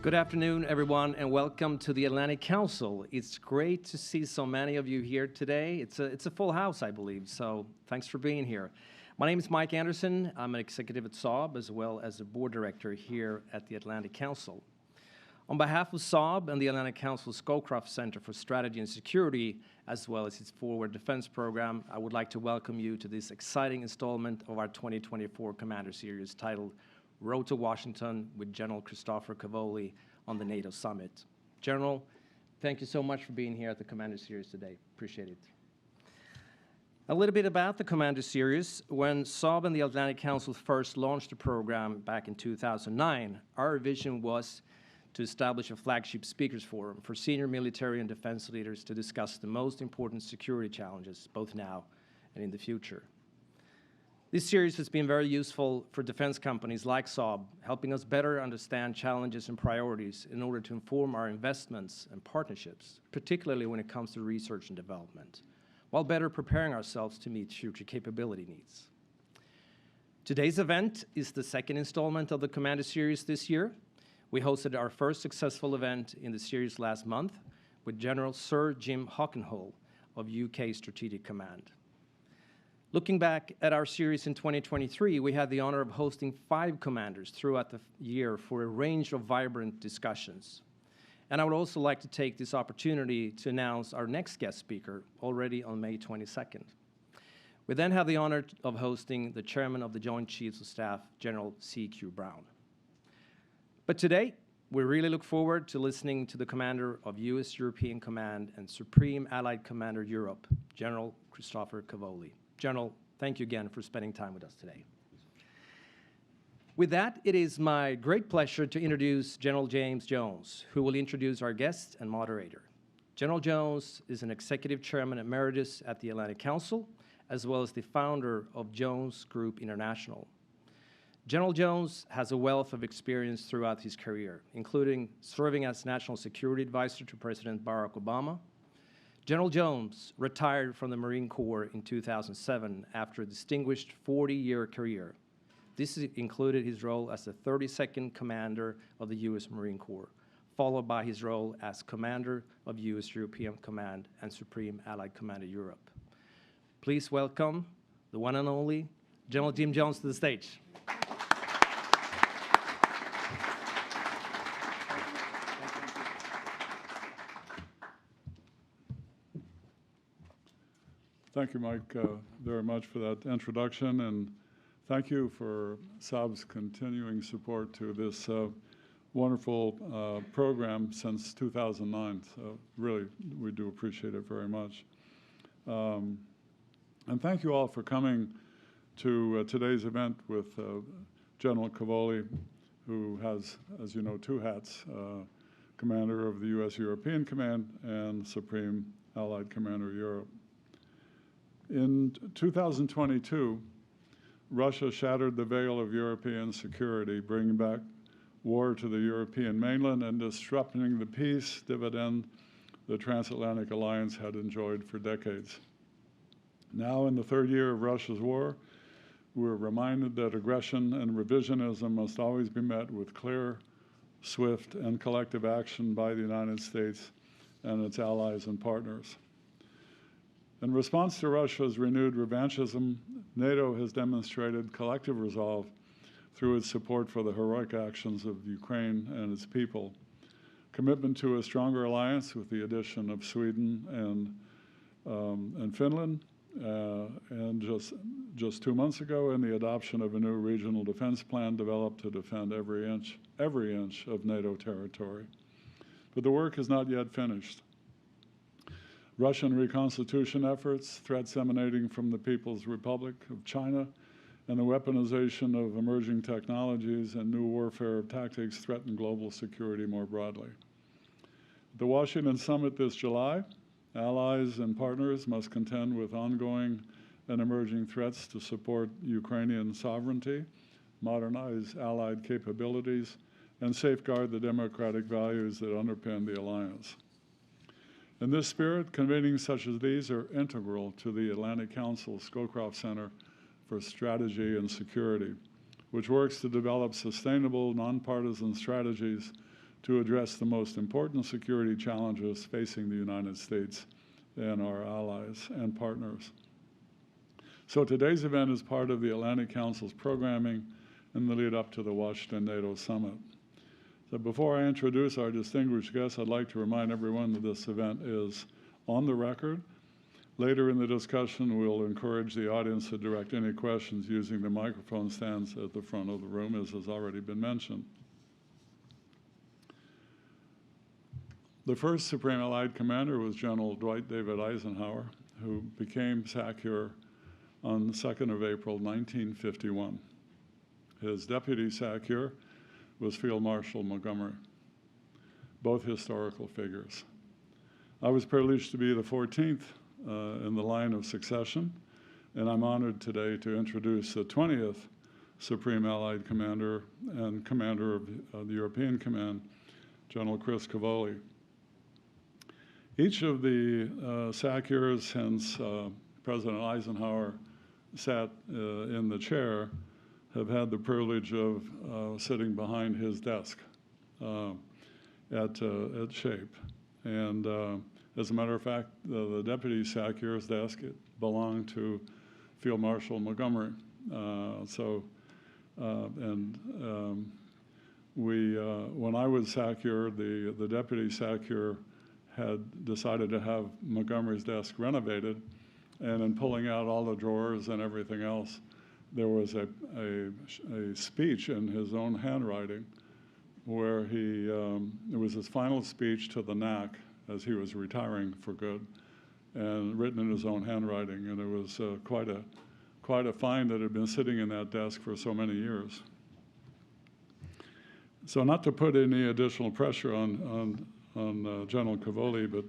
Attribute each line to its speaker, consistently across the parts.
Speaker 1: Good afternoon, everyone, and welcome to the Atlantic Council. It's great to see so many of you here today. It's a full house, I believe, so thanks for being here. My name is Mike Anderson. I'm an executive at Saab as well as a board director here at the Atlantic Council. On behalf of Saab and the Atlantic Council Scowcroft Center for Strategy and Security, as well as its Forward Defense Program, I would like to welcome you to this exciting installment of our 2024 Commander Series titled Road to Washington with General Christopher Cavoli on the NATO Summit. General, thank you so much for being here at the Commander Series today. Appreciate it. A little bit about the Commander Series. When Saab and the Atlantic Council first launched the program back in 2009, our vision was to establish a flagship speakers forum for senior military and defense leaders to discuss the most important security challenges, both now and in the future. This series has been very useful for defense companies like Saab, helping us better understand challenges and priorities in order to inform our investments and partnerships, particularly when it comes to research and development, while better preparing ourselves to meet future capability needs. Today's event is the second installment of the Commander Series this year. We hosted our first successful event in the series last month with General Sir Jim Hockenhull of UK Strategic Command. Looking back at our series in 2023, we had the honor of hosting 5 commanders throughout the year for a range of vibrant discussions. And I would also like to take this opportunity to announce our next guest speaker already on May 22nd. We then have the honor of hosting the Chairman of the Joint Chiefs of Staff, General C.Q. Brown. But today, we really look forward to listening to the Commander of U.S. European Command and Supreme Allied Commander Europe, General Christopher Cavoli. General, thank you again for spending time with us today. With that, it is my great pleasure to introduce General James Jones, who will introduce our guest and moderator. General Jones is an Executive Chairman Emeritus at the Atlantic Council, as well as the founder of Jones Group International. General Jones has a wealth of experience throughout his career, including serving as National Security Advisor to President Barack Obama. General Jones retired from the Marine Corps in 2007 after a distinguished 40-year career. This included his role as the 32nd Commander of the U.S. Marine Corps, followed by his role as Commander of U.S. European Command and Supreme Allied Commander Europe. Please welcome the one and only General Jim Jones to the stage.
Speaker 2: Thank you, Mike, very much for that introduction, and thank you for Saab's continuing support to this wonderful program since 2009. So really, we do appreciate it very much. And thank you all for coming to today's event with General Cavoli, who has, as you know, 2 hats, Commander of the U.S. European Command and Supreme Allied Commander Europe. In 2022, Russia shattered the veil of European security, bringing back war to the European mainland and disrupting the peace dividend the transatlantic alliance had enjoyed for decades. Now, in the 3rd year of Russia's war, we're reminded that aggression and revisionism must always be met with clear, swift, and collective action by the United States and its allies and partners. In response to Russia's renewed revanchism, NATO has demonstrated collective resolve through its support for the heroic actions of Ukraine and its people, commitment to a stronger alliance with the addition of Sweden and Finland, and just 2 months ago, in the adoption of a new regional defense plan developed to defend every inch of NATO territory. But the work is not yet finished. Russian reconstitution efforts, threats emanating from the People's Republic of China, and the weaponization of emerging technologies and new warfare tactics threaten global security more broadly. At the Washington Summit this July, allies and partners must contend with ongoing and emerging threats to support Ukrainian sovereignty, modernize allied capabilities, and safeguard the democratic values that underpin the alliance. In this spirit, convenings such as these are integral to the Atlantic Council Scowcroft Center for Strategy and Security, which works to develop sustainable, nonpartisan strategies to address the most important security challenges facing the United States and our allies and partners. So today's event is part of the Atlantic Council's programming in the lead up to the Washington NATO Summit. So before I introduce our distinguished guests, I'd like to remind everyone that this event is on the record. Later in the discussion, we'll encourage the audience to direct any questions using the microphone stands at the front of the room, as has already been mentioned. The first Supreme Allied Commander was General Dwight David Eisenhower, who became SACEUR on the 2nd of April, 1951. His deputy SACEUR was Field Marshal Montgomery, both historical figures. I was privileged to be the 14th in the line of succession, and I'm honored today to introduce the 20th Supreme Allied Commander and Commander of the European Command, General Chris Cavoli. Each of the SACEURs since President Eisenhower sat in the chair have had the privilege of sitting behind his desk at SHAPE. And as a matter of fact, the Deputy SACEUR's desk belonged to Field Marshal Montgomery. When I was SACEUR, the Deputy SACEUR had decided to have Montgomery's desk renovated, and in pulling out all the drawers and everything else, there was a speech in his own handwriting where it was his final speech to the NAC as he was retiring for good, and written in his own handwriting, and it was quite a find that had been sitting in that desk for so many years. So not to put any additional pressure on General Cavoli, but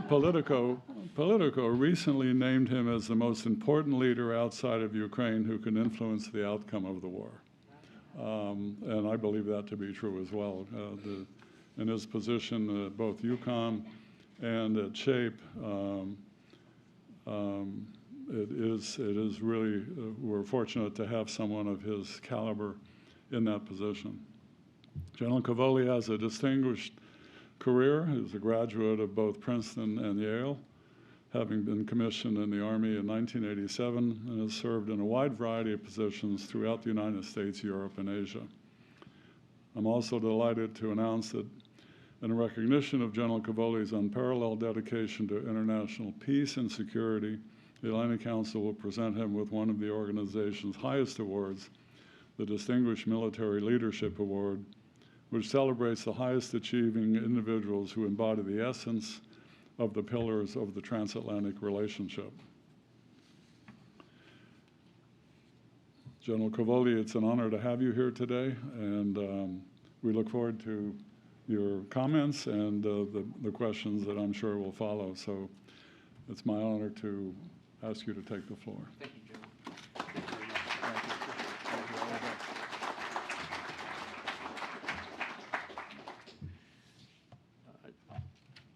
Speaker 2: Politico recently named him as the most important leader outside of Ukraine who can influence the outcome of the war. And I believe that to be true as well. In his position at both UCOM and at SHAPE, it is really, we're fortunate to have someone of his caliber in that position. General Cavoli has a distinguished career. He was a graduate of both Princeton and Yale, having been commissioned in the Army in 1987, and has served in a wide variety of positions throughout the United States, Europe, and Asia. I'm also delighted to announce that in recognition of General Cavoli's unparalleled dedication to international peace and security, the Atlantic Council will present him with one of the organization's highest awards, the Distinguished Military Leadership Award, which celebrates the highest achieving individuals who embody the essence of the pillars of the transatlantic relationship. General Cavoli, it's an honor to have you here today, and we look forward to your comments and the questions that I'm sure will follow. So it's my honor to ask you to take the floor.
Speaker 1: Thank you, General.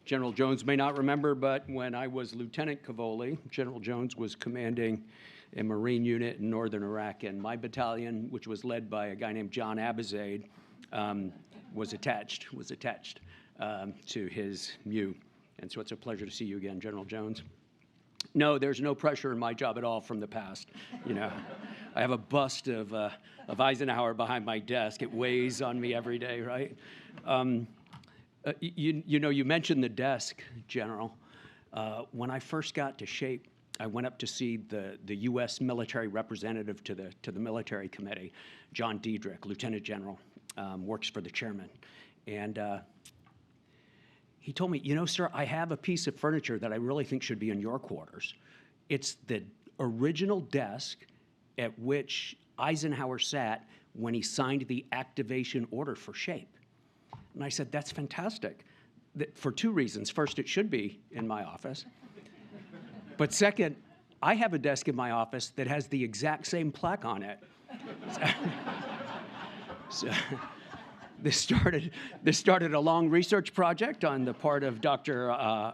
Speaker 1: General Jones may not remember, but when I was Lieutenant Cavoli, General Jones was commanding a Marine unit in northern Iraq, and my battalion, which was led by a guy named John Abizaid, was attached to his MU. And so it's a pleasure to see you again, General Jones. No, there's no pressure in my job at all from the past. You know, I have a bust of Eisenhower behind my desk. It weighs on me every day, right? You know, you mentioned the desk, General. When I first got to SHAPE, I went up to see the U.S. military representative to the military committee, John Diedrich, Lieutenant General, works for the chairman. And he told me, you know, sir, I have a piece of furniture that I really think should be in your quarters. It's the original desk at which Eisenhower sat when he signed the activation order for SHAPE. And I said, that's fantastic, for two reasons. First, it should be in my office. But second, I have a desk in my office that has the exact same plaque on it. So this started a long research project on the part of Dr.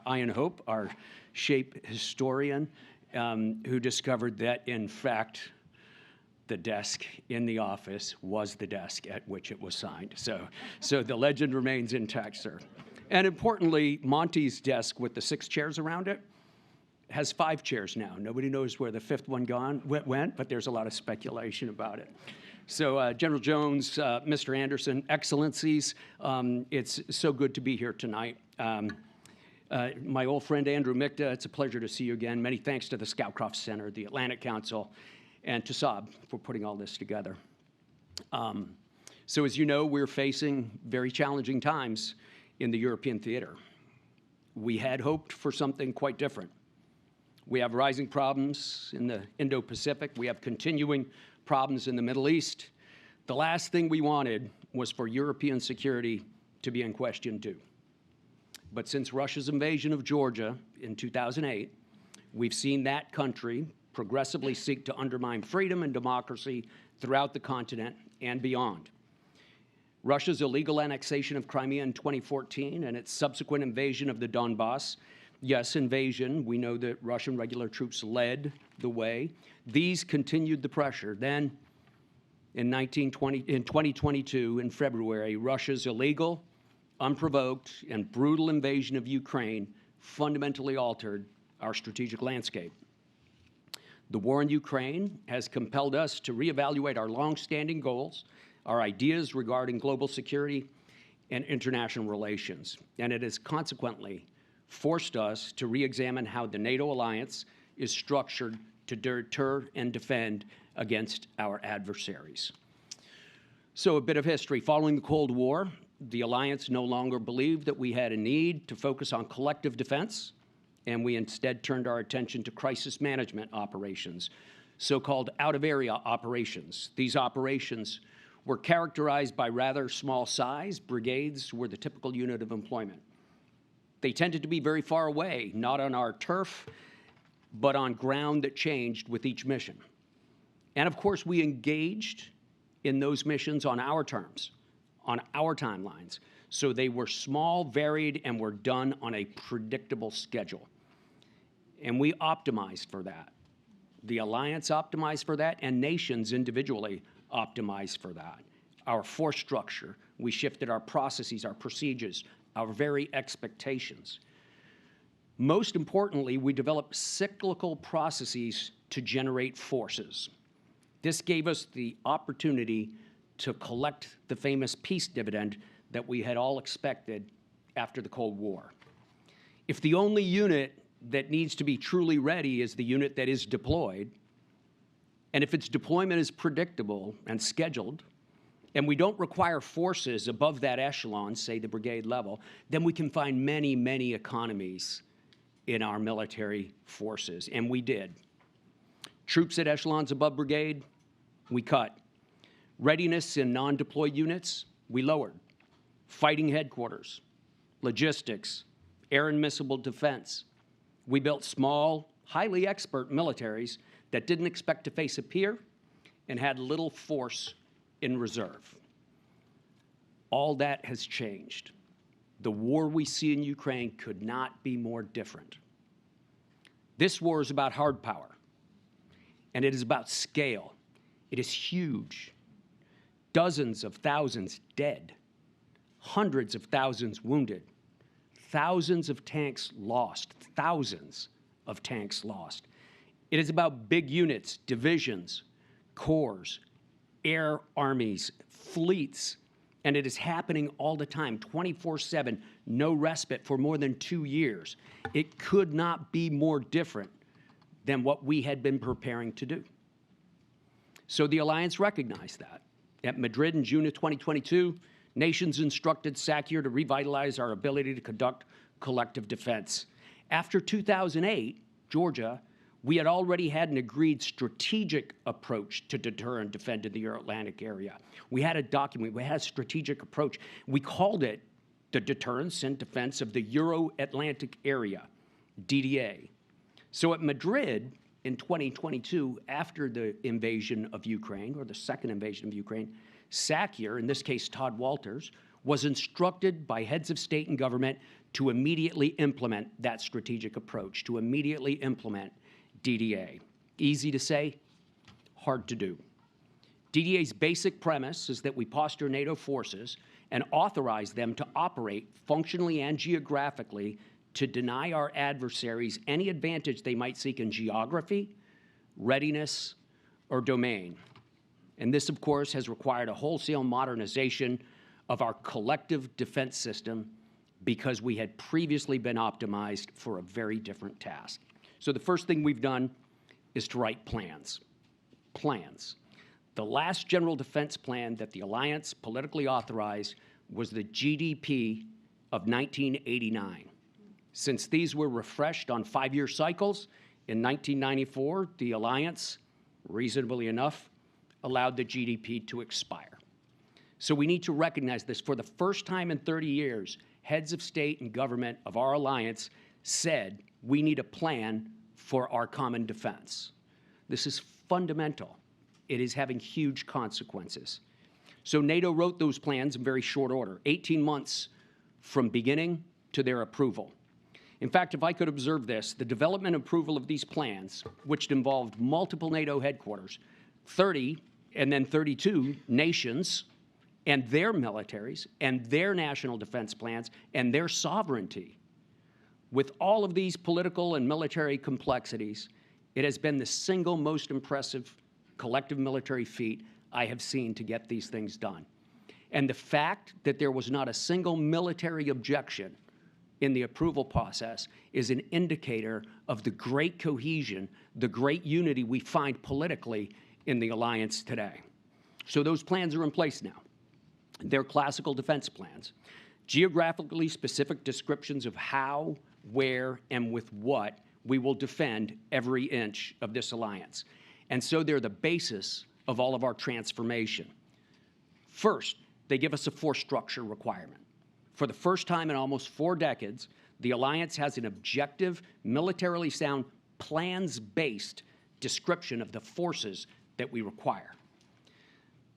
Speaker 1: Ian Hope, our SHAPE historian, who discovered that, in fact,
Speaker 3: the desk in the office was the desk at which it was signed. So the legend remains intact, sir. And importantly, Monty's desk with the 6 chairs around it has 5 chairs now. Nobody knows where the 5th one went, but there's a lot of speculation about it. So General Jones, Mr. Anderson, Excellencies, it's so good to be here tonight. My old friend Andrew Mikta, it's a pleasure to see you again. Many thanks to the Scowcroft Center, the Atlantic Council, and to Saab for putting all this together. So as you know, we're facing very challenging times in the European theater. We had hoped for something quite different. We have rising problems in the Indo-Pacific. We have continuing problems in the Middle East. The last thing we wanted was for European security to be in question too. But since Russia's invasion of Georgia in 2008, we've seen that country progressively seek to undermine freedom and democracy throughout the continent and beyond. Russia's illegal annexation of Crimea in 2014 and its subsequent invasion of the Donbass, yes, invasion, we know that Russian regular troops led the way. These continued the pressure. Then in 2022, in February, Russia's illegal, unprovoked, and brutal invasion of Ukraine fundamentally altered our strategic landscape. The war in Ukraine has compelled us to reevaluate our longstanding goals, our ideas regarding global security and international relations, and it has consequently forced us to re-examine how the NATO alliance is structured to deter and defend against our adversaries. So a bit of history. Following the Cold War, the alliance no longer believed that we had a need to focus on collective defense, and we instead turned our attention to crisis management operations, so-called out-of-area operations. These operations were characterized by rather small size. Brigades were the typical unit of employment. They tended to be very far away, not on our turf, but on ground that changed with each mission. And of course, we engaged in those missions on our terms, on our timelines. So they were small, varied, and were done on a predictable schedule. And we optimized for that. The alliance optimized for that, and nations individually optimized for that. Our force structure, we shifted our processes, our procedures, our very expectations. Most importantly, we developed cyclical processes to generate forces. This gave us the opportunity to collect the famous peace dividend that we had all expected after the Cold War. If the only unit that needs to be truly ready is the unit that is deployed, and if its deployment is predictable and scheduled, and we don't require forces above that echelon, say the brigade level, then we can find many, many economies in our military forces, and we did. Troops at echelons above brigade, we cut. Readiness in non-deployed units, we lowered. Fighting headquarters, logistics, air and missile defense. We built small, highly expert militaries that didn't expect to face a peer and had little force in reserve. All that has changed. The war we see in Ukraine could not be more different. This war is about hard power, and it is about scale. It is huge. Dozens of thousands dead, hundreds of thousands wounded, thousands of tanks lost, thousands of tanks lost. It is about big units, divisions, corps, air armies, fleets, and it is happening all the time, 24/7, no respite for more than 2 years. It could not be more different than what we had been preparing to do. So the alliance recognized that. At Madrid in June of 2022, nations instructed SACEUR to revitalize our ability to conduct collective defense. After 2008, Georgia, we had already had an agreed strategic approach to deter and defend in the Euro-Atlantic area. We had a document, we had a strategic approach. We called it the Deterrence and Defense of the Euro-Atlantic Area, DDA. So at Madrid in 2022, after the invasion of Ukraine, or the second invasion of Ukraine, SACEUR, in this case Todd Walters, was instructed by heads of state and government to immediately implement that strategic approach, to immediately implement DDA. Easy to say, hard to do. DDA's basic premise is that we posture NATO forces and authorize them to operate functionally and geographically to deny our adversaries any advantage they might seek in geography, readiness, or domain. And this, of course, has required a wholesale modernization of our collective defense system because we had previously been optimized for a very different task. So the first thing we've done is to write plans. Plans. The last general defense plan that the alliance politically authorized was the GDP of 1989. Since these were refreshed on 5-year cycles, in 1994, the alliance, reasonably enough, allowed the GDP to expire. So we need to recognize this. For the first time in 30 years, heads of state and government of our alliance said we need a plan for our common defense. This is fundamental. It is having huge consequences. So NATO wrote those plans in very short order, 18 months from beginning to their approval. In fact, if I could observe this, the development and approval of these plans, which involved multiple NATO headquarters, 30 and then 32 nations and their militaries and their national defense plans and their sovereignty. With all of these political and military complexities, it has been the single most impressive collective military feat I have seen to get these things done. And the fact that there was not a single military objection in the approval process is an indicator of the great cohesion, the great unity we find politically in the alliance today. So those plans are in place now. They're classical defense plans, geographically specific descriptions of how, where, and with what we will defend every inch of this alliance. And so they're the basis of all of our transformation. First, they give us a force structure requirement. For the first time in almost 4 decades, the alliance has an objective, militarily sound, plans-based description of the forces that we require.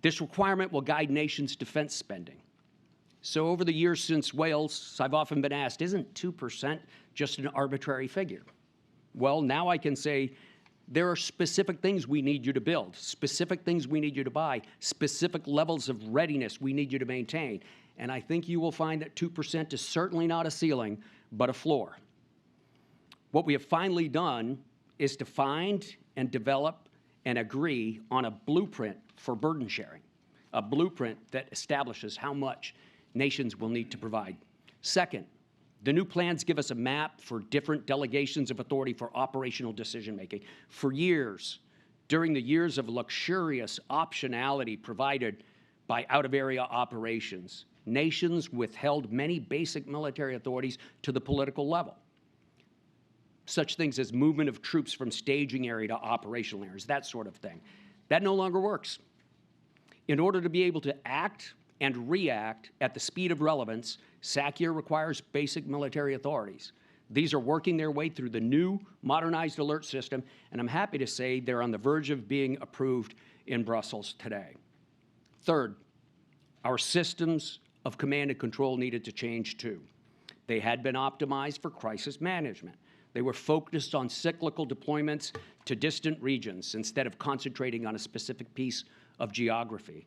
Speaker 3: This requirement will guide nations' defense spending. So over the years since Wales, I've often been asked, isn't 2% just an arbitrary figure? Well, now I can say there are specific things we need you to build, specific things we need you to buy, specific levels of readiness we need you to maintain. And I think you will find that 2% is certainly not a ceiling, but a floor. What we have finally done is to find and develop and agree on a blueprint for burden sharing, a blueprint that establishes how much nations will need to provide. Second, the new plans give us a map for different delegations of authority for operational decision-making. For years, during the years of luxurious optionality provided by out-of-area operations, nations withheld many basic military authorities to the political level. Such things as movement of troops from staging area to operational areas, that sort of thing. That no longer works. In order to be able to act and react at the speed of relevance, SACEUR requires basic military authorities. These are working their way through the new modernized alert system, and I'm happy to say they're on the verge of being approved in Brussels today. Third, our systems of command and control needed to change too. They had been optimized for crisis management. They were focused on cyclical deployments to distant regions instead of concentrating on a specific piece of geography.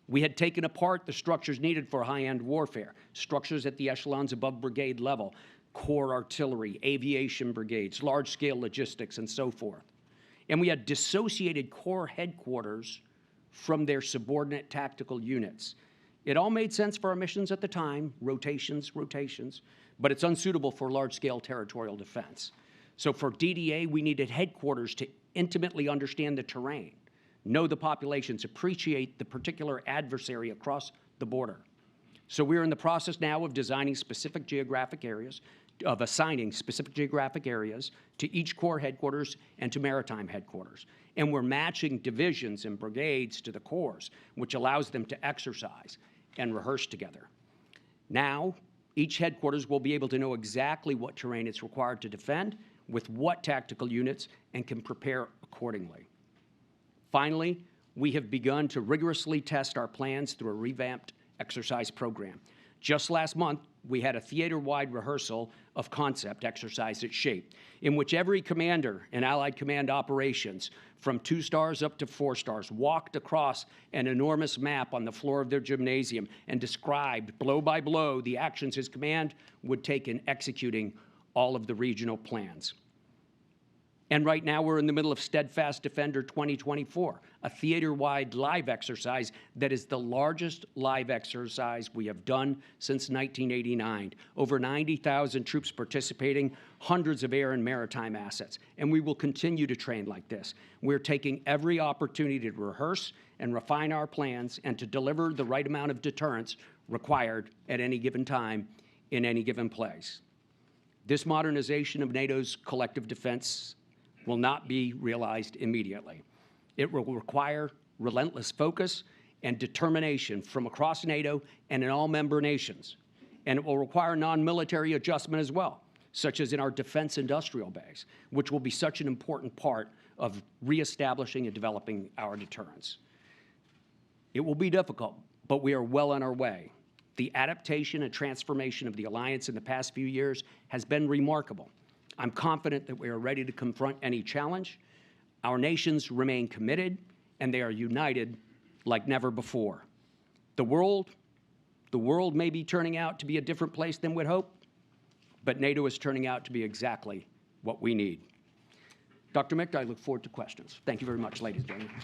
Speaker 3: We had taken apart the structures needed for high-end warfare, structures at the echelons above brigade level, corps artillery, aviation brigades, large-scale logistics, and so forth. And we had dissociated corps headquarters from their subordinate tactical units. It all made sense for our missions at the time, rotations, but it's unsuitable for large-scale territorial defense. So for DDA, we needed headquarters to intimately understand the terrain, know the populations, appreciate the particular adversary across the border. So we're in the process now of designing specific geographic areas, of assigning specific geographic areas to each corps headquarters and to maritime headquarters. And we're matching divisions and brigades to the corps, which allows them to exercise and rehearse together. Now, each headquarters will be able to know exactly what terrain it's required to defend, with what tactical units, and can prepare accordingly. Finally, we have begun to rigorously test our plans through a revamped exercise program. Just last month, we had a theater-wide rehearsal of concept exercise at SHAPE, in which every commander in Allied command operations, from 2 stars up to 4 stars, walked across an enormous map on the floor of their gymnasium and described blow by blow the actions his command would take in executing all of the regional plans. And right now we're in the middle of Steadfast Defender 2024, a theater-wide live exercise that is the largest live exercise we have done since 1989. Over 90,000 troops participating, hundreds of air and maritime assets. And we will continue to train like this. We're taking every opportunity to rehearse and refine our plans and to deliver the right amount of deterrence required at any given time in any given place. This modernization of NATO's collective defense will not be realized immediately. It will require relentless focus and determination from across NATO and in all member nations. And it will require non-military adjustment as well, such as in our defense industrial base, which will be such an important part of reestablishing and developing our deterrence. It will be difficult, but we are well on our way. The adaptation and transformation of the alliance in the past few years has been remarkable. I'm confident that we are ready to confront any challenge. Our nations remain committed, and they are united like never before. The world may be turning out to be a different place than we'd hoped, but NATO is turning out to be exactly what we need. Dr. Mick, I look forward to questions. Thank you very much, ladies and gentlemen.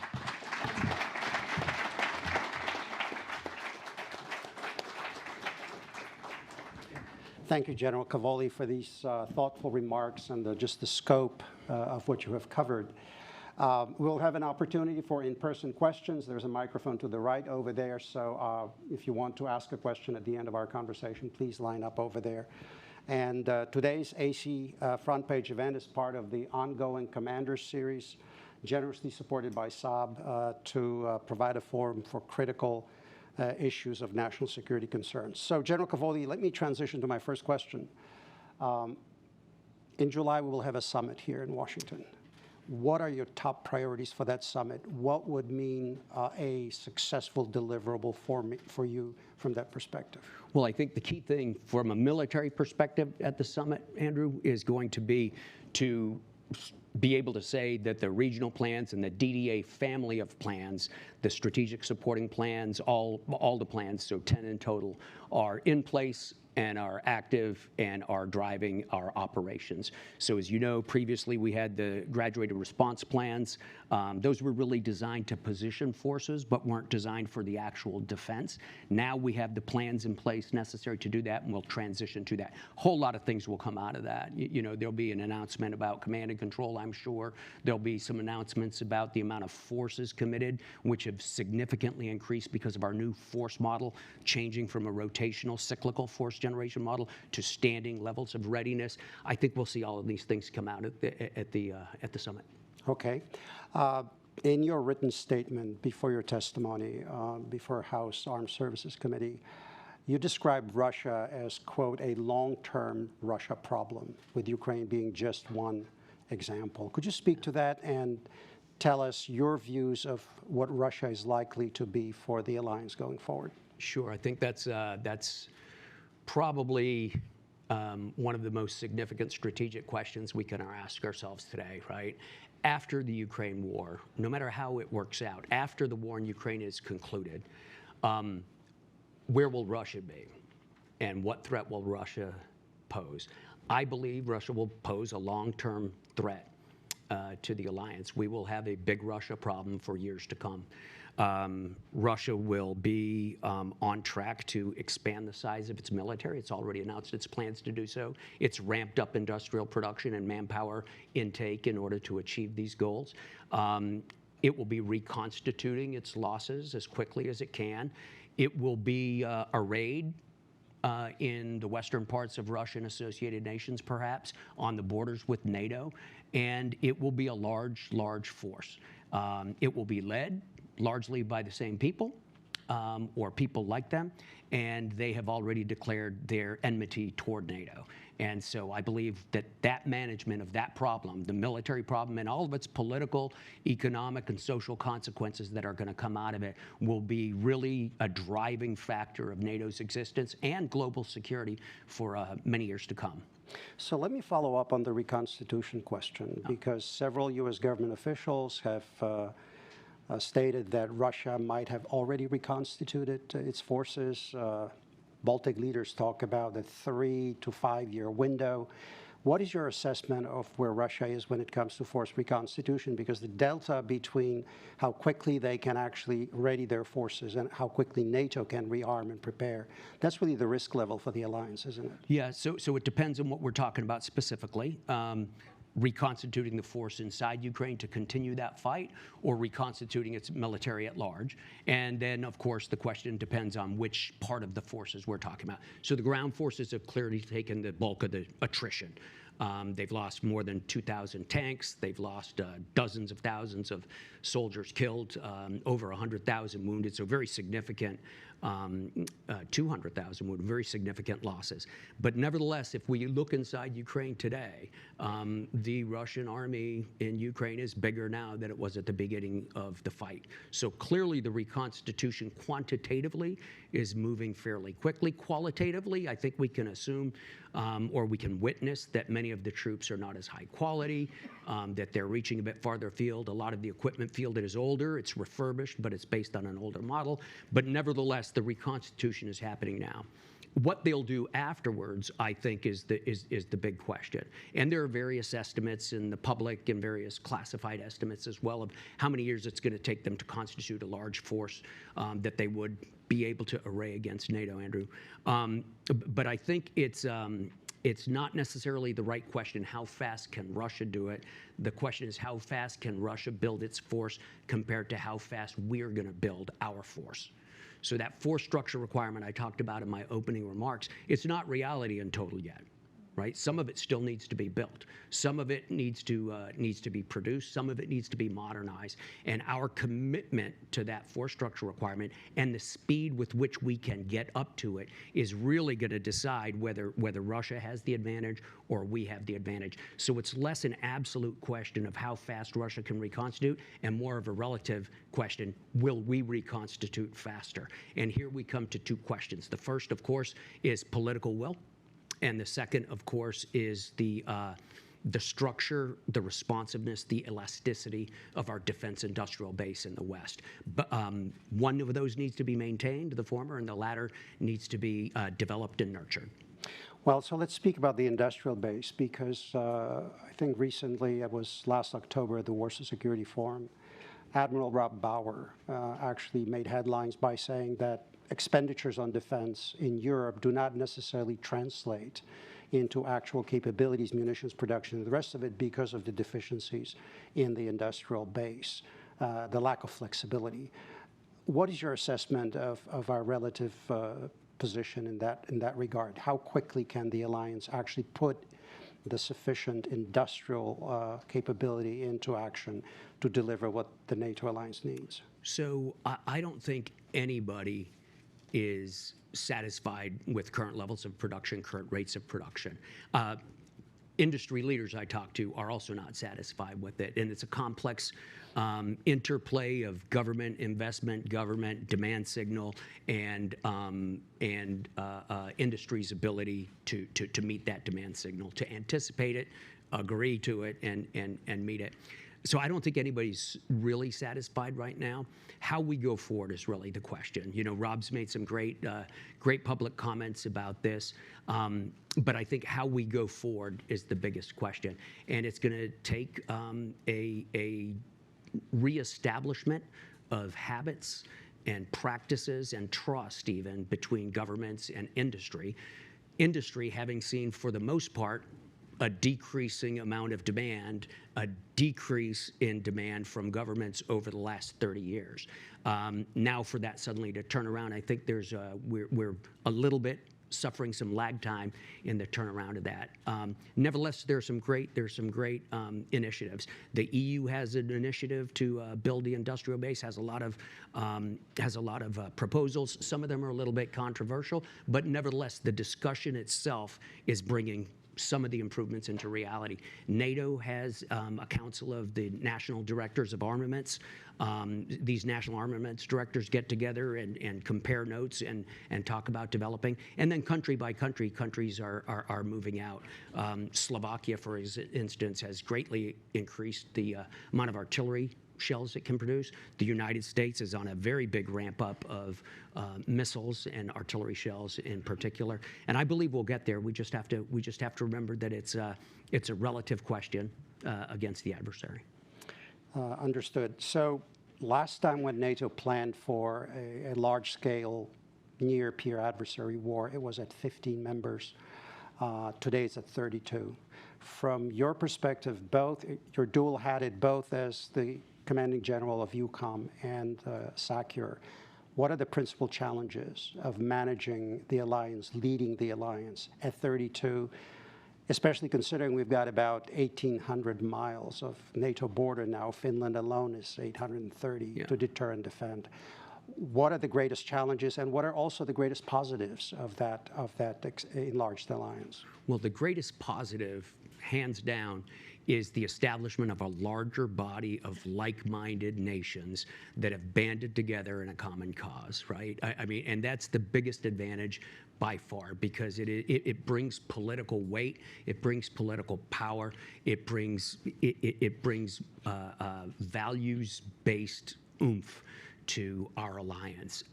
Speaker 4: Thank you, General Cavoli, for these thoughtful remarks and just the scope of what you have covered. We'll have an opportunity for in-person questions. There's a microphone to the right over there, so if you want to ask a question at the end of our conversation, please line up over there. And today's AC front page event is part of the ongoing Commanders Series, generously supported by Saab to provide a forum for critical issues of national security concerns. So, General Cavoli, let me transition to my first question. In July, we will have a summit here in Washington. What are your top priorities for that summit? What would mean a successful deliverable for you from that perspective?
Speaker 3: Well, I think the key thing from a military perspective at the summit, Andrew, is going to be to be able to say that the regional plans and the DDA family of plans, the strategic supporting plans, all the plans, so 10 in total, are in place and are active and are driving our operations. So as you know, previously we had the graduated response plans. Those were really designed to position forces, but weren't designed for the actual defense. Now we have the plans in place necessary to do that, and we'll transition to that. A whole lot of things will come out of that. You know, there'll be an announcement about command and control, I'm sure. There'll be some announcements about the amount of forces committed, which have significantly increased because of our new force model, changing from a rotational cyclical force generation model to standing levels of readiness. I think we'll see all of these things come out at the summit.
Speaker 4: Okay. In your written statement before your testimony before House Armed Services Committee, you described Russia as, quote, a long-term Russia problem, with Ukraine being just one example. Could you speak to that and tell us your views of what Russia is likely to be for the alliance going forward?
Speaker 3: Sure. I think that's probably one of the most significant strategic questions we can ask ourselves today, right? After the Ukraine war, no matter how it works out, after the war in Ukraine is concluded, where will Russia be? And what threat will Russia pose? I believe Russia will pose a long-term threat to the alliance. We will have a big Russia problem for years to come. Russia will be on track to expand the size of its military. It's already announced its plans to do so. It's ramped up industrial production and manpower intake in order to achieve these goals. It will be reconstituting its losses as quickly as it can. It will be arrayed in the western parts of Russia and associated nations, perhaps, on the borders with NATO, and it will be a large, large force. It will be led largely by the same people, or people like them, and they have already declared their enmity toward NATO. And so I believe that that management of that problem, the military problem, and all of its political, economic, and social consequences that are going to come out of it, will be really a driving factor of NATO's existence and global security for many years to come.
Speaker 4: So let me follow up on the reconstitution question, because several U.S. government officials have stated that Russia might have already reconstituted its forces. Baltic leaders talk about a 3 to 5 year window. What is your assessment of where Russia is when it comes to force reconstitution? Because the delta between how quickly they can actually ready their forces and how quickly NATO can rearm and prepare, that's really the risk level for the alliance, isn't it?
Speaker 3: Yeah, so it depends on what we're talking about specifically. Reconstituting the force inside Ukraine to continue that fight, or reconstituting its military at large. And then, of course, the question depends on which part of the forces we're talking about. So the ground forces have clearly taken the bulk of the attrition. They've lost more than 2,000 tanks. They've lost dozens of thousands of soldiers killed, over 100,000 wounded, so very significant, 200,000 wounded, very significant losses. But nevertheless, if we look inside Ukraine today, the Russian army in Ukraine is bigger now than it was at the beginning of the fight. So clearly the reconstitution quantitatively is moving fairly quickly. Qualitatively, I think we can assume or we can witness that many of the troops are not as high quality, that they're reaching a bit farther afield. A lot of the equipment fielded is older. It's refurbished, but it's based on an older model. But nevertheless, the reconstitution is happening now. What they'll do afterwards, I think, is the big question. And there are various estimates in the public and various classified estimates as well of how many years it's going to take them to constitute a large force that they would be able to array against NATO, Andrew. But I think it's not necessarily the right question, how fast can Russia do it? The question is, how fast can Russia build its force compared to how fast we're going to build our force? So that force structure requirement I talked about in my opening remarks, it's not reality in total yet, right? Some of it still needs to be built. Some of it needs to be produced. Some of it needs to be modernized. And our commitment to that force structure requirement and the speed with which we can get up to it is really going to decide whether Russia has the advantage or we have the advantage. So it's less an absolute question of how fast Russia can reconstitute and more of a relative question, will we reconstitute faster? And here we come to two questions. The first, of course, is political will. And the second, of course, is the structure, the responsiveness, the elasticity of our defense industrial base in the West. But one of those needs to be maintained, the former, and the latter needs to be developed and nurtured.
Speaker 4: Well, so let's speak about the industrial base, because I think recently, it was last October at the Warsaw Security Forum, Admiral Rob Bauer actually made headlines by saying that expenditures on defense in Europe do not necessarily translate into actual capabilities, munitions production, and the rest of it because of the deficiencies in the industrial base, the lack of flexibility. What is your assessment of our relative position in that regard? How quickly can the alliance actually put the sufficient industrial capability into action to deliver what the NATO alliance needs?
Speaker 3: So I don't think anybody is satisfied with current levels of production, current rates of production. Industry leaders I talk to are also not satisfied with it, and it's a complex interplay of government investment, government demand signal, and industry's ability to meet that demand signal, to anticipate it, agree to it, and meet it. So I don't think anybody's really satisfied right now. How we go forward is really the question. You know, Rob's made some great public comments about this, but I think how we go forward is the biggest question. And it's going to take a reestablishment of habits and practices and trust even between governments and industry. Industry having seen, for the most part, a decreasing amount of demand, a decrease in demand from governments over the last 30 years. Now for that suddenly to turn around, I think we're a little bit suffering some lag time in the turnaround of that. Nevertheless, there's some great initiatives. The EU has an initiative to build the industrial base. Has a lot of proposals. Some of them are a little bit controversial, but nevertheless, the discussion itself is bringing some of the improvements into reality. NATO has a council of the national directors of armaments. These national armaments directors get together and compare notes and talk about developing. And then country by country, countries are moving out. Slovakia, for instance, has greatly increased the amount of artillery shells it can produce. The United States is on a very big ramp up of missiles and artillery shells in particular. And I believe we'll get there. We just have to remember that it's a relative question against the adversary.
Speaker 4: Understood. So last time when NATO planned for a large-scale near-peer adversary war, it was at 15 members. Today it's at 32. From your perspective, you're dual-hatted both as the commanding general of EUCOM and SACEUR. What are the principal challenges of managing the alliance, leading the alliance at 32, especially considering we've got about 1,800 miles of NATO border now? Finland alone is 830 to deter and defend. What are the greatest challenges, and what are also the greatest positives of that enlarged alliance?
Speaker 3: Well, the greatest positive, hands down, is the establishment of a larger body of like-minded nations that have banded together in a common cause, right? I mean, and that's the biggest advantage by far, because it brings political weight, it brings political power, it brings values-based oomph to our alliance.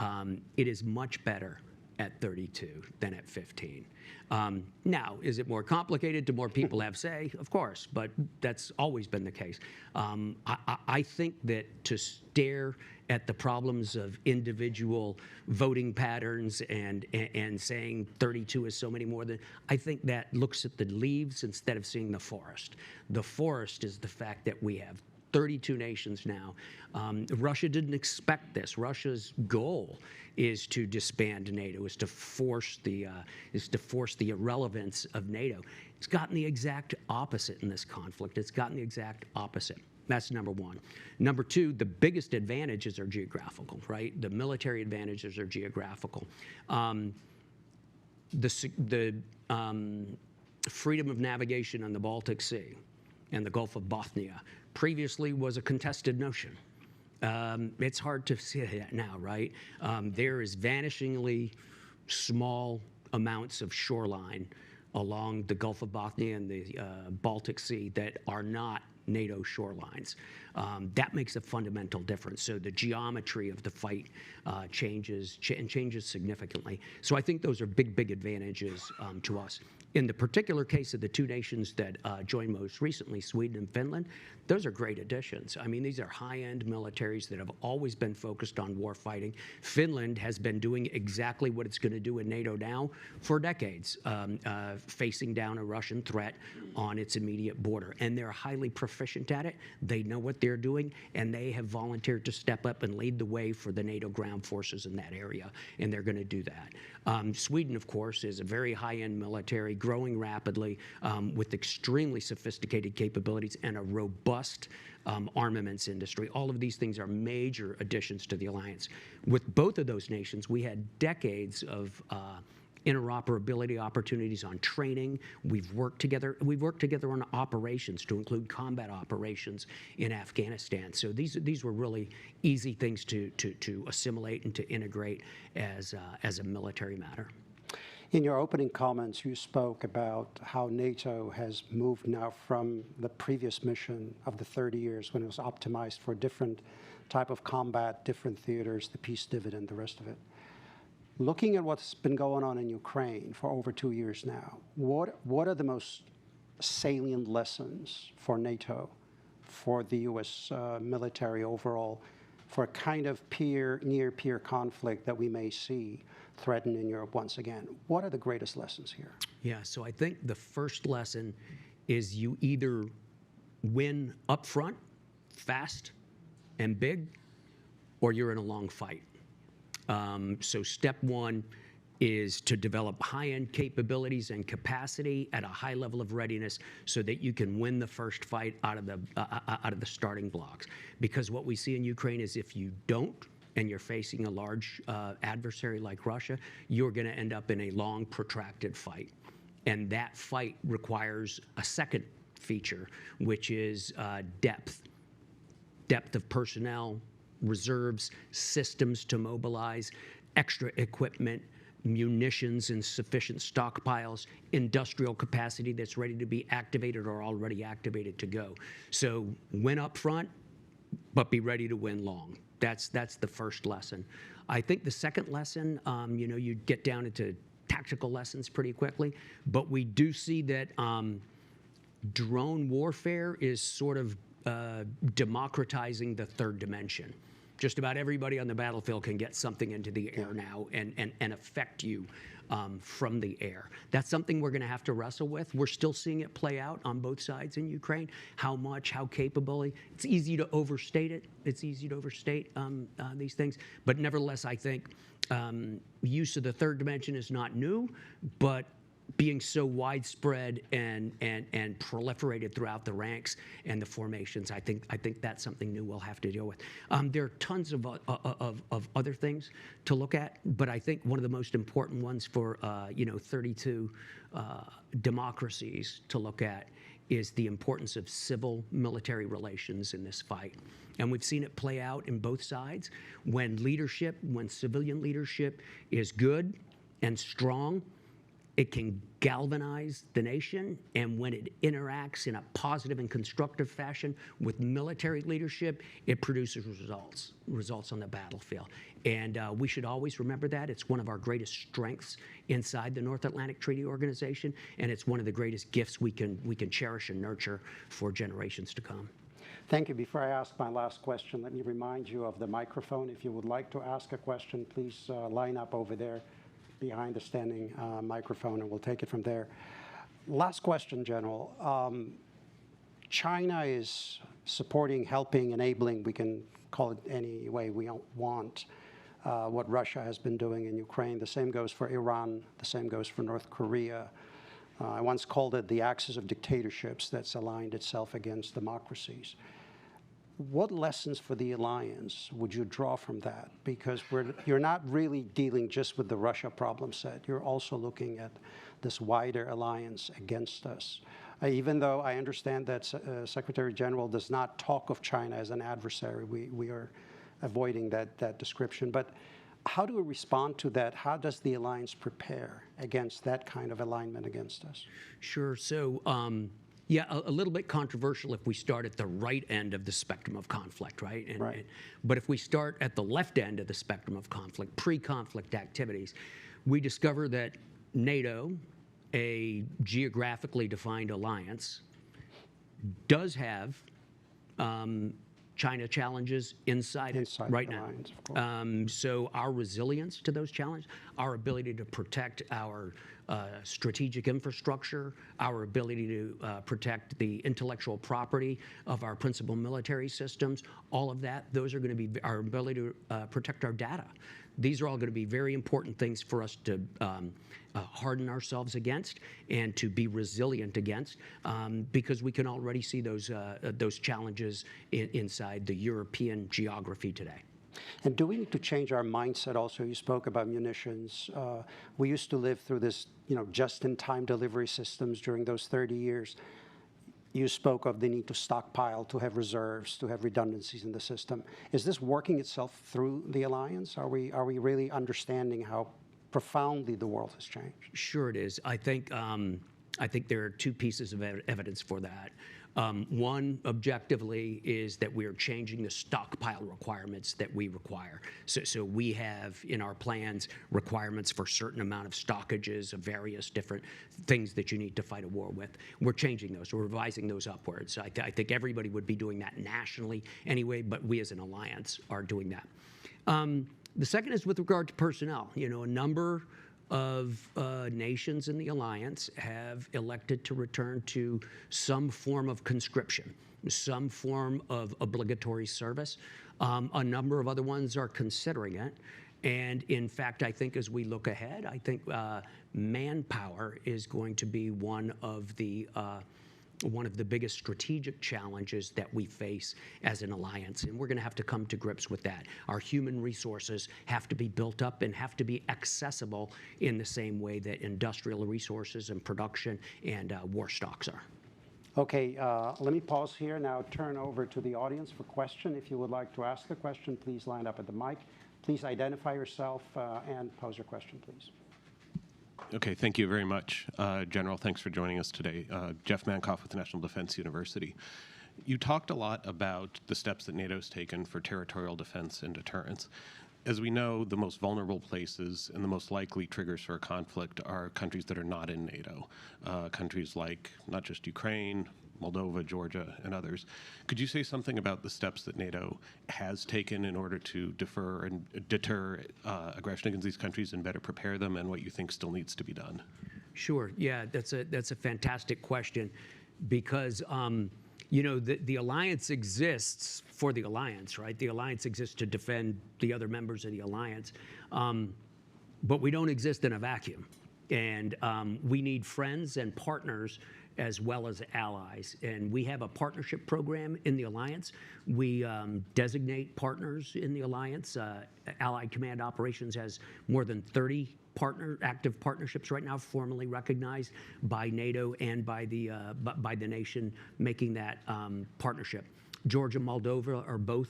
Speaker 3: It is much better at 32 than at 15. Now, is it more complicated? Do more people have say? Of course, but that's always been the case. I think that to stare at the problems of individual voting patterns and saying 32 is so many more than, I think that looks at the leaves instead of seeing the forest. The forest is the fact that we have 32 nations now. Russia didn't expect this. Russia's goal is to disband NATO, is to force the irrelevance of NATO. It's gotten the exact opposite in this conflict. It's gotten the exact opposite. That's number one. Number two, the biggest advantages are geographical, right? The military advantages are geographical. The freedom of navigation on the Baltic Sea and the Gulf of Bothnia previously was a contested notion. It's hard to see that now, right? There is vanishingly small amounts of shoreline along the Gulf of Bothnia and the Baltic Sea that are not NATO shorelines. That makes a fundamental difference. So the geometry of the fight changes significantly. So I think those are big advantages to us. In the particular case of the two nations that joined most recently, Sweden and Finland, those are great additions. I mean, these are high-end militaries that have always been focused on war fighting. Finland has been doing exactly what it's going to do in NATO now for decades, facing down a Russian threat on its immediate border. And they're highly proficient at it. They know what they're doing, and they have volunteered to step up and lead the way for the NATO ground forces in that area, and they're going to do that. Sweden, of course, is a very high-end military, growing rapidly with extremely sophisticated capabilities and a robust armaments industry. All of these things are major additions to the alliance. With both of those nations, we had decades of interoperability opportunities on training. We've worked together on operations to include combat operations in Afghanistan. So these were really easy things to assimilate and to integrate as a military matter.
Speaker 4: In your opening comments, you spoke about how NATO has moved now from the previous mission of the 30 years when it was optimized for different type of combat, different theaters, the peace dividend, the rest of it. Looking at what's been going on in Ukraine for over 2 years now, what are the most salient lessons for NATO, for the U.S. Military overall, for a kind of near-peer conflict that we may see threatened in Europe once again? What are the greatest lessons here?
Speaker 3: Yeah, so I think the first lesson is you either win up front, fast and big, or you're in a long fight. So step one, is to develop high-end capabilities and capacity at a high level of readiness so that you can win the first fight out of the starting blocks. Because what we see in Ukraine is if you don't, and you're facing a large adversary like Russia, you're going to end up in a long, protracted fight. And that fight requires a second feature, which is depth. Depth of personnel, reserves, systems to mobilize, extra equipment, munitions in sufficient stockpiles, industrial capacity that's ready to be activated or already activated to go. So win up front, but be ready to win long. That's the first lesson. I think the second lesson, you get down into tactical lessons pretty quickly, but we do see that drone warfare is sort of democratizing the third dimension. Just about everybody on the battlefield can get something into the air now and affect you from the air. That's something we're going to have to wrestle with. We're still seeing it play out on both sides in Ukraine. How much, how capably. It's easy to overstate it. It's easy to overstate these things. But nevertheless, I think use of the third dimension is not new, but being so widespread and proliferated throughout the ranks and the formations, I think that's something new we'll have to deal with. There are tons of other things to look at, but I think one of the most important ones for 32 democracies to look at is the importance of civil-military relations in this fight. And we've seen it play out in both sides. When civilian leadership is good and strong, it can galvanize the nation, and when it interacts in a positive and constructive fashion with military leadership, it produces results on the battlefield. And we should always remember that. It's one of our greatest strengths inside the North Atlantic Treaty Organization, and it's one of the greatest gifts we can cherish and nurture for generations to come.
Speaker 4: Thank you. Before I ask my last question, let me remind you of the microphone. If you would like to ask a question, please line up over there behind the standing microphone, and we'll take it from there. Last question, General. China is supporting, helping, enabling, we can call it any way we want, what Russia has been doing in Ukraine. The same goes for Iran. The same goes for North Korea. I once called it the axis of dictatorships that's aligned itself against democracies. What lessons for the alliance would you draw from that? Because you're not really dealing just with the Russia problem set. You're also looking at this wider alliance against us. Even though I understand that Secretary General does not talk of China as an adversary, we are avoiding that description. But how do we respond to that? How does the alliance prepare against that kind of alignment against us?
Speaker 3: Sure. So, yeah, a little bit controversial if we start at the right end of the spectrum of conflict, right? But if we start at the left end of the spectrum of conflict, pre-conflict activities, we discover that NATO, a geographically defined alliance, does have China challenges inside it right now.
Speaker 4: Alliance, of course.
Speaker 3: So our resilience to those challenges, our ability to protect our strategic infrastructure, our ability to protect the intellectual property of our principal military systems, all of that, those are going to be our ability to protect our data. These are all going to be very important things for us to harden ourselves against and to be resilient against, because we can already see those challenges inside the European geography today.
Speaker 4: And do we need to change our mindset also? You spoke about munitions. We used to live through this, just-in-time delivery systems during those 30 years. You spoke of the need to stockpile, to have reserves, to have redundancies in the system. Is this working itself through the alliance? Are we really understanding how profoundly the world has changed?
Speaker 3: Sure it is. I think there are two pieces of evidence for that. One, objectively, is that we are changing the stockpile requirements that we require. So we have in our plans requirements for a certain amount of stockages of various different things that you need to fight a war with. We're changing those. We're revising those upwards. I think everybody would be doing that nationally anyway, but we as an alliance are doing that. The second is with regard to personnel. A number of nations in the alliance have elected to return to some form of conscription, some form of obligatory service. A number of other ones are considering it. And in fact, I think as we look ahead, I think manpower is going to be one of the biggest strategic challenges that we face as an alliance, and we're going to have to come to grips with that. Our human resources have to be built up and have to be accessible in the same way that industrial resources and production and war stocks are.
Speaker 4: Okay, let me pause here now, turn over to the audience for question. If you would like to ask a question, please line up at the mic. Please identify yourself and pose your question, please.
Speaker 5: Okay, thank you very much. General, thanks for joining us today. Jeff Mankoff with National Defense University. You talked a lot about the steps that NATO's taken for territorial defense and deterrence. As we know, the most vulnerable places and the most likely triggers for a conflict are countries that are not in NATO, countries like not just Ukraine, Moldova, Georgia, and others. Could you say something about the steps that NATO has taken in order to defer and deter aggression against these countries and better prepare them, and what you think still needs to be done?
Speaker 3: Sure. Yeah, that's a fantastic question, because you know, the alliance exists for the alliance, right? The alliance exists to defend the other members of the alliance, but we don't exist in a vacuum, and we need friends and partners as well as allies. And we have a partnership program in the alliance. We designate partners in the alliance. Allied Command Operations has more than 30 active partnerships right now, formally recognized by NATO and by the nation making that partnership. Georgia, Moldova are both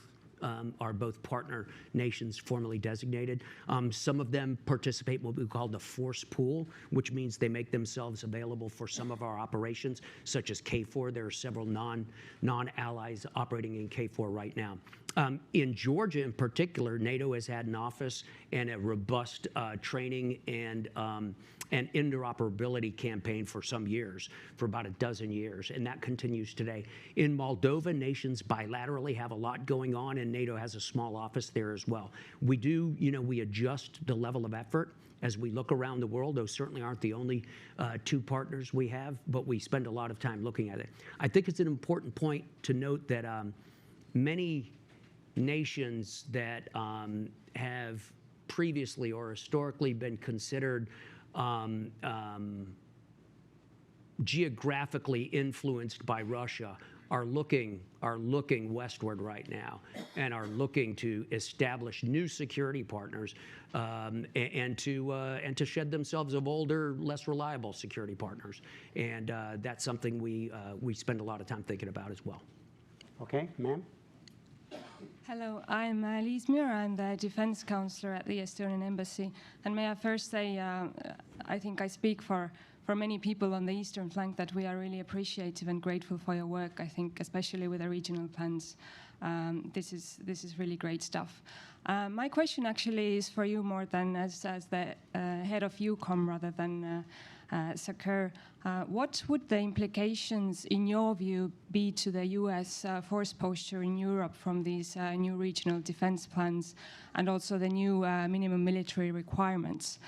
Speaker 3: partner nations formally designated. Some of them participate in what we call the force pool, which means they make themselves available for some of our operations, such as KFOR. There are several non-allies operating in KFOR right now. In Georgia in particular, NATO has had an office and a robust training and interoperability campaign for some years, for about a dozen years, and that continues today. In Moldova, nations bilaterally have a lot going on, and NATO has a small office there as well. We do, we adjust the level of effort as we look around the world. Those certainly aren't the only two partners we have, but we spend a lot of time looking at it. I think it's an important point to note that many nations that have previously or historically been considered geographically influenced by Russia are looking westward right now and are looking to establish new security partners and to shed themselves of older, less reliable security partners. And that's something we spend a lot of time thinking about as well.
Speaker 4: Okay, ma'am.
Speaker 6: Hello, I'm Liis Müür. I'm the defense counselor at the Estonian Embassy. And may I first say, I think I speak for many people on the eastern flank that we are really appreciative and grateful for your work. I think especially with the regional plans, this is really great stuff. My question actually is for you more than as the head of EUCOM rather than SACEUR. What would the implications, in your view, be to the U.S. Force posture in Europe from these new regional defense plans and also the new minimum military requirements,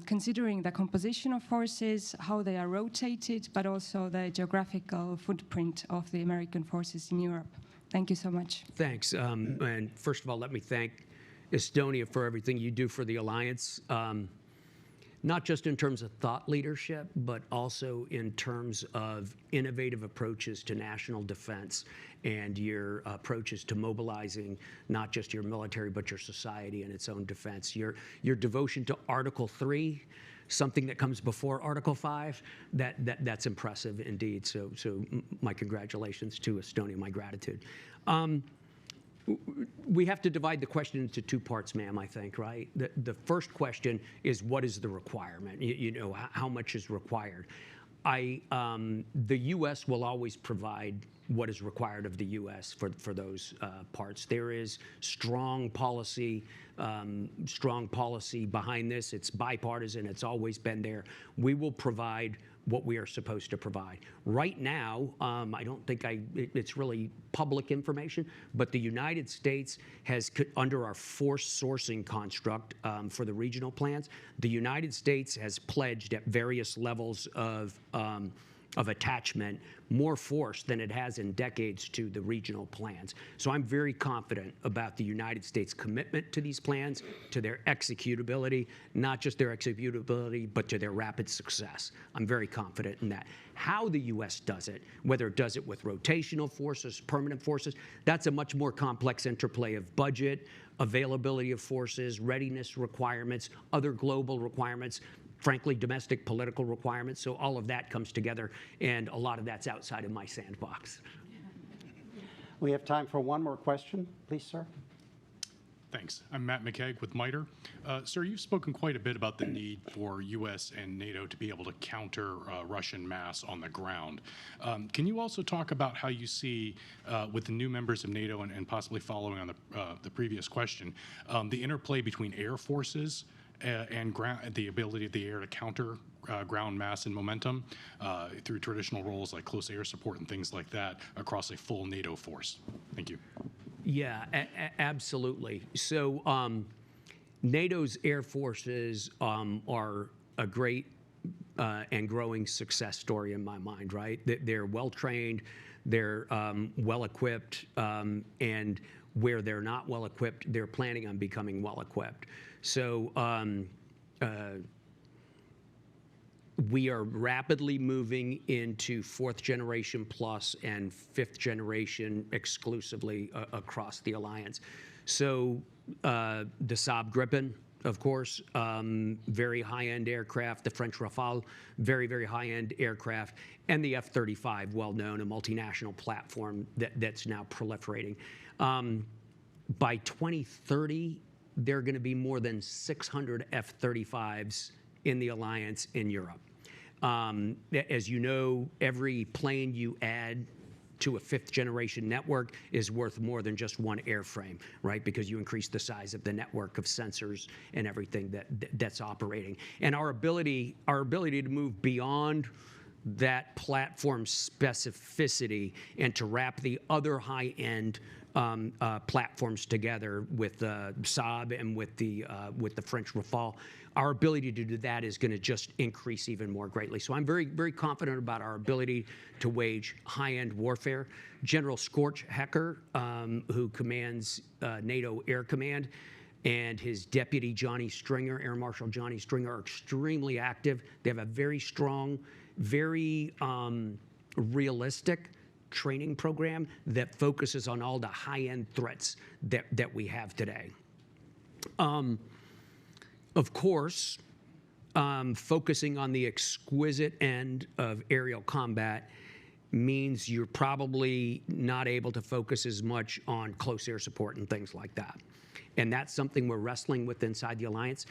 Speaker 6: considering the composition of forces, how they are rotated, but also the geographical footprint of the American forces in Europe? Thank you so much.
Speaker 3: Thanks. And first of all, let me thank Estonia for everything you do for the alliance. Not just in terms of thought leadership, but also in terms of innovative approaches to national defense and your approaches to mobilizing not just your military, but your society in its own defense. Your devotion to Article 3, something that comes before Article 5, that's impressive indeed. So my congratulations to Estonia, my gratitude. We have to divide the question into two parts, ma'am, I think, right? The first question is, what is the requirement? How much is required? The U.S. will always provide what is required of the U.S. for those parts. There is strong policy behind this. It's bipartisan. It's always been there. We will provide what we are supposed to provide. Right now, I don't think it's really public information, but the United States has, under our force sourcing construct for the regional plans, the United States has pledged at various levels of of attachment, more force than it has in decades to the regional plans. So I'm very confident about the United States' commitment to these plans, to their executability, not just their executability, but to their rapid success. I'm very confident in that. How the U.S. does it, whether it does it with rotational forces, permanent forces, that's a much more complex interplay of budget, availability of forces, readiness requirements, other global requirements, frankly, domestic political requirements. So all of that comes together, and a lot of that's outside of my sandbox.
Speaker 4: We have time for one more question. Please, sir.
Speaker 7: Thanks. I'm Matt McKeag with MITRE. Sir, you've spoken quite a bit about the need for U.S. and NATO to be able to counter Russian mass on the ground. Can you also talk about how you see, with the new members of NATO and possibly following on the previous question, the interplay between air forces and the ability of the air to counter ground mass and momentum through traditional roles like close air support and things like that across a full NATO force? Thank you.
Speaker 3: Yeah, absolutely. So NATO's air forces are a great and growing success story in my mind, right? They're well-trained, they're well-equipped, and where they're not well-equipped, they're planning on becoming well-equipped. So we are rapidly moving into 4th generation plus and 5th generation exclusively across the alliance. So the Saab Gripen, of course, very high-end aircraft, the French Rafale, very, very high-end aircraft, and the F-35, well-known, a multinational platform that's now proliferating. By 2030, there are going to be more than 600 F-35s in the alliance in Europe. As you know, every plane you add to a 5th generation network is worth more than just one airframe, right? Because you increase the size of the network of sensors and everything that's operating. And our ability to move beyond that platform specificity and to wrap the other high-end platforms together with Saab and with the French Rafale, our ability to do that is going to just increase even more greatly. So I'm very, very confident about our ability to wage high-end warfare. General Scorch Hecker, who commands NATO Air Command, and his deputy, Johnny Stringer, Air Marshal Johnny Stringer, are extremely active. They have a very strong, very realistic training program that focuses on all the high-end threats that we have today. Of course, focusing on the exquisite end of aerial combat means you're probably not able to focus as much on close air support and things like that. And that's something we're wrestling with inside the alliance.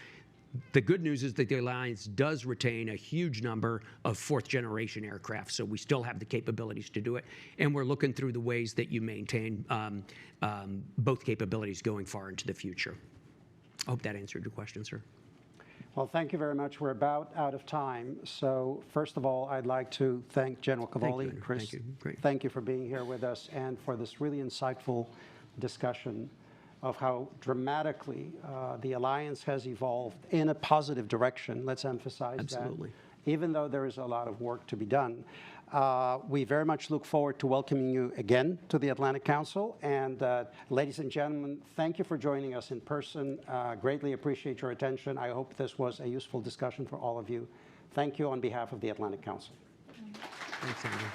Speaker 3: The good news is that the alliance does retain a huge number of 4th generation aircraft, so we still have the capabilities to do it. And we're looking through the ways that you maintain both capabilities going far into the future. I hope that answered your question, sir.
Speaker 4: Well, thank you very much. We're about out of time. So first of all, I'd like to thank General Cavoli.
Speaker 3: Thank you,
Speaker 4: Chris,
Speaker 3: thank you. Great.
Speaker 4: Thank you for being here with us and for this really insightful discussion of how dramatically the alliance has evolved in a positive direction. Let's emphasize
Speaker 3: Absolutely.
Speaker 4: that. Even though there is a lot of work to be done. We very much look forward to welcoming you again to the Atlantic Council. And ladies and gentlemen, thank you for joining us in person. Greatly appreciate your attention. I hope this was a useful discussion for all of you. Thank you on behalf of the Atlantic Council.
Speaker 3: Thanks, Andrew.